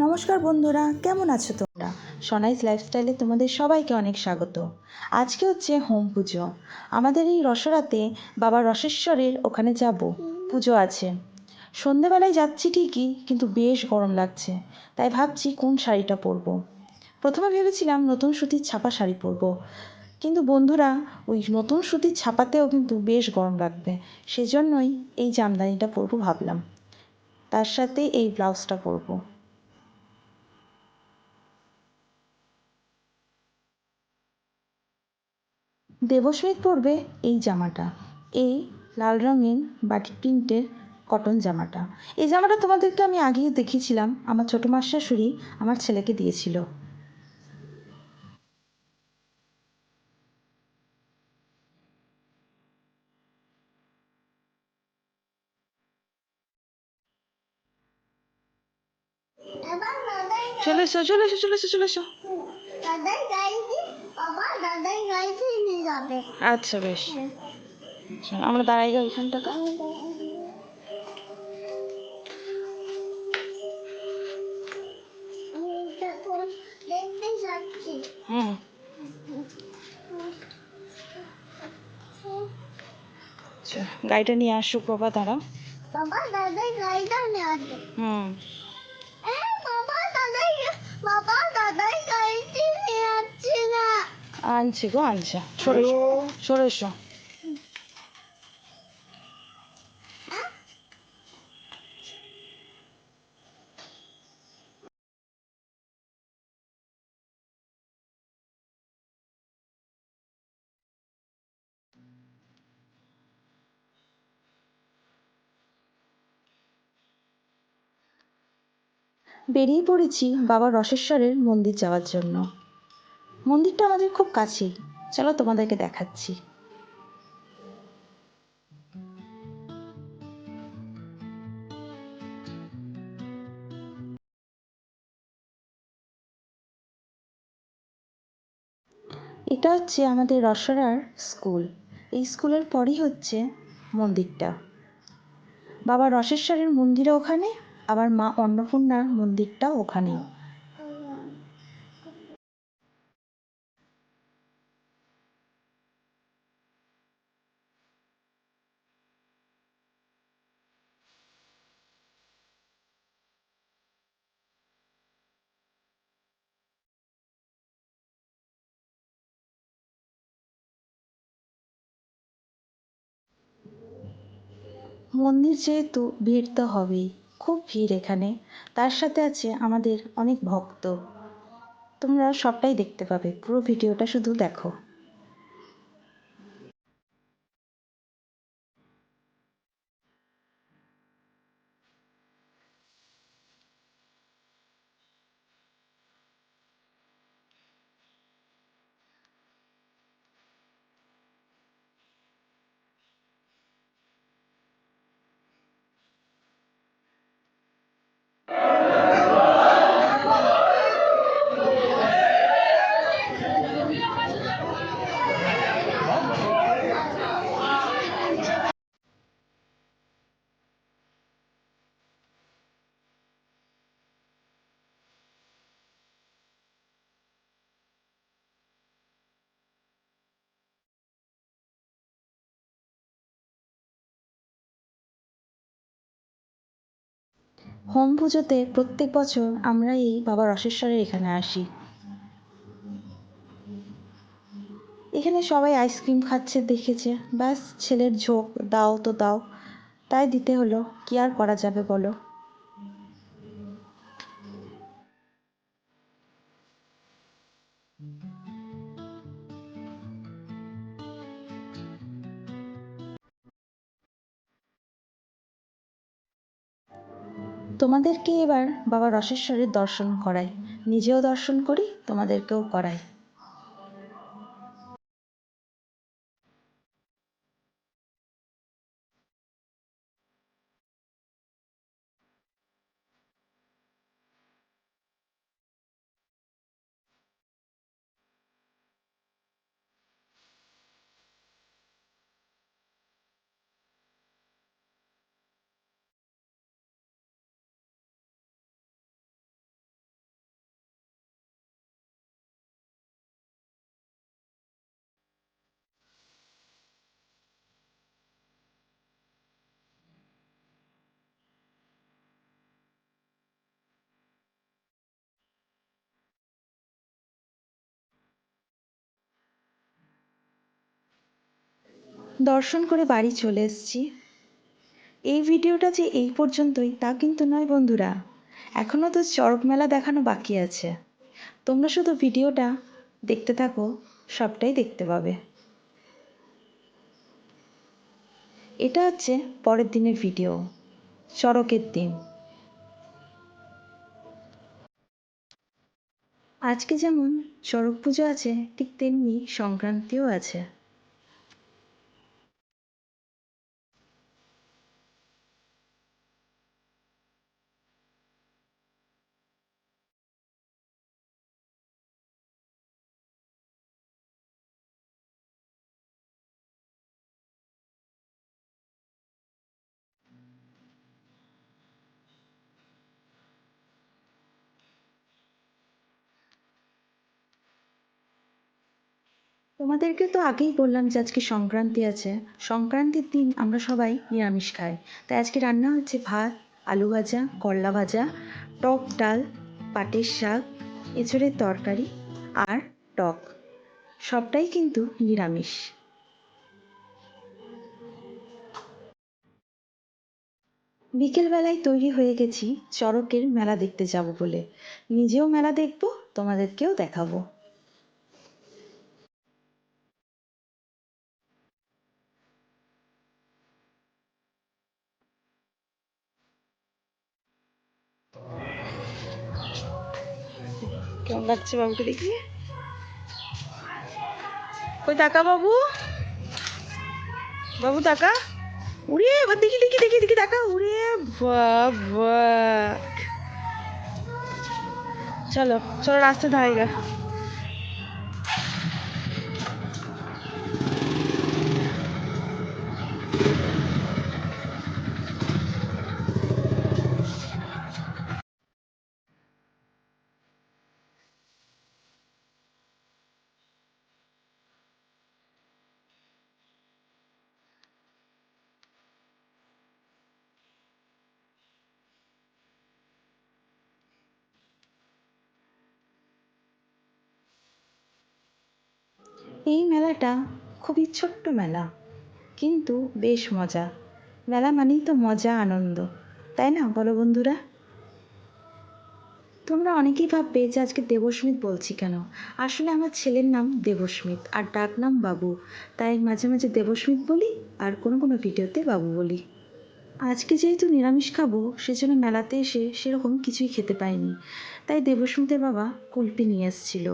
নমস্কার বন্ধুরা, কেমন আছো তোমরা? সোনাইস লাইফস্টাইলে তোমাদের সবাইকে অনেক স্বাগত। আজকে হচ্ছে হোম পুজো। আমাদের এই রসরাতে বাবা রসেশ্বরের ওখানে যাব, পুজো আছে। সন্ধেবেলায় যাচ্ছি ঠিকই, কিন্তু বেশ গরম লাগছে, তাই ভাবছি কোন শাড়িটা পরবো। প্রথমে ভেবেছিলাম নতুন সুতির ছাপা শাড়ি পরবো, কিন্তু বন্ধুরা ওই নতুন সুতির ছাপাতেও কিন্তু বেশ গরম লাগবে, সেজন্যই এই জামদানিটা পরবো ভাবলাম। তার সাথে এই ব্লাউজটা পরবো। দেবস্মিত পরবে এই জামাটা, এই লাল রঙের বাটিক প্রিন্টের কটন জামাটা। এই জামাটা তোমাদেরকে আমি আগেই দেখিয়েছিলাম, আমার ছোটো মার শাশুড়ি আমার ছেলেকে দিয়েছিল। চলে এসো, চলে এসো, চলে এসো, চলে এসো। আচ্ছা বেশ, আমরা দাঁড়াই গো এখানটাতে। হুম, আচ্ছা গাড়িটা নিয়ে আসো প্রভা, দাঁড়াও। বাবা দাদাই গাড়িটা নিয়ে আসবে। হুম, বাবা দাদাই গাড়িটি নিয়ে আসছে না। আনছি গো, আনছে। সরে এসো, সরে এসো। বেরিয়ে পড়েছি বাবা রসেশ্বরের মন্দির যাওয়ার জন্য। মন্দিরটা আমাদের খুব কাছেই, চলো তোমাদেরকে দেখাচ্ছি। এটা হচ্ছে আমাদের রসরার স্কুল। এই স্কুলের পরই হচ্ছে মন্দিরটা। বাবা রসেশ্বরের মন্দিরও ওখানে, আবার মা অন্নপূর্ণার মন্দিরটাও ওখানেই। মন্দির যেহেতু ভিড় তো হবেই, খুব ভিড় এখানে। তার সাথে আছে আমাদের অনেক ভক্ত। তোমরা সবটাই দেখতে পাবে, পুরো ভিডিওটা শুধু দেখো। হোম পুজোতে প্রত্যেক বছর আমরা এই বাবা রসেশ্বরের এখানে আসি। এখানে সবাই আইসক্রিম খাচ্ছে দেখেছে, ব্যাস ছেলের ঝোঁক, দাও তো দাও, তাই দিতে হলো, কি আর করা যাবে বলো। তোমাদেরকে এবার বাবা রসেশ্বরের দর্শন করাই, নিজেও দর্শন করি, তোমাদেরকেও করাই। দর্শন করে বাড়ি চলে এসেছি। এই ভিডিওটা যে এই পর্যন্তই তা কিন্তু নয় বন্ধুরা, এখনও তো চড়ক মেলা দেখানো বাকি আছে। তোমরা শুধু ভিডিওটা দেখতে থাকো, সবটাই দেখতে পাবে। এটা হচ্ছে পরের দিনের ভিডিও, চড়কের দিন। আজকে যেমন চড়ক পুজো আছে, ঠিক তেমনি সংক্রান্তিও আছে। তোমাদেরকে তো আগেই বললাম যে আজকে সংক্রান্তি আছে। সংক্রান্তির দিন আমরা সবাই নিরামিষ খাই। তাই আজকে রান্না হচ্ছে ভাত, আলু ভাজা, করলা ভাজা, টক ডাল, পাটের শাক, এঁচোড়ের তরকারি আর টক। সবটাই কিন্তু নিরামিষ। বিকেলবেলায় তৈরি হয়ে গেছি চড়কের মেলা দেখতে যাব বলে। নিজেও মেলা দেখব, তোমাদেরকেও দেখাবো। কেমন লাগছে বাবুকে দেখি? কই টাকা বাবু, বাবু টাকা। উড়ে এবার দেখি দেখি দেখি দেখি টাকা। উড়ে বাবা, চলো চলো রাস্তা ধারে গা। এই মেলাটা খুবই ছোট্ট মেলা, কিন্তু বেশ মজা। মেলা মানেই তো মজা আনন্দ, তাই না বলো বন্ধুরা? তোমরা অনেকেই ভাববে যে আজকে দেবস্মিত বলছি কেন। আসলে আমার ছেলের নাম দেবস্মিত আর ডাক নাম বাবু, তাই মাঝে মাঝে দেবস্মিত বলি আর কোনো কোনো ভিডিওতে বাবু বলি। আজকে যেহেতু নিরামিষ খাবো, সেজন্য মেলাতে এসে সেরকম কিছুই খেতে পাইনি, তাই দেবস্মিতের বাবা কুলপি নিয়ে এসেছিল।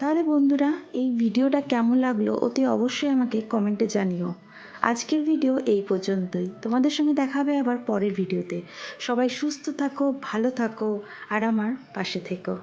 তাহলে বন্ধুরা, এই ভিডিওটা কেমন লাগলো অতি অবশ্যই আমাকে কমেন্টে জানিও। আজকের ভিডিও এই পর্যন্তই। তোমাদের সঙ্গে দেখা হবে আবার পরের ভিডিওতে। সবাই সুস্থ থাকো, ভালো থাকো আর আমার পাশে থেকো।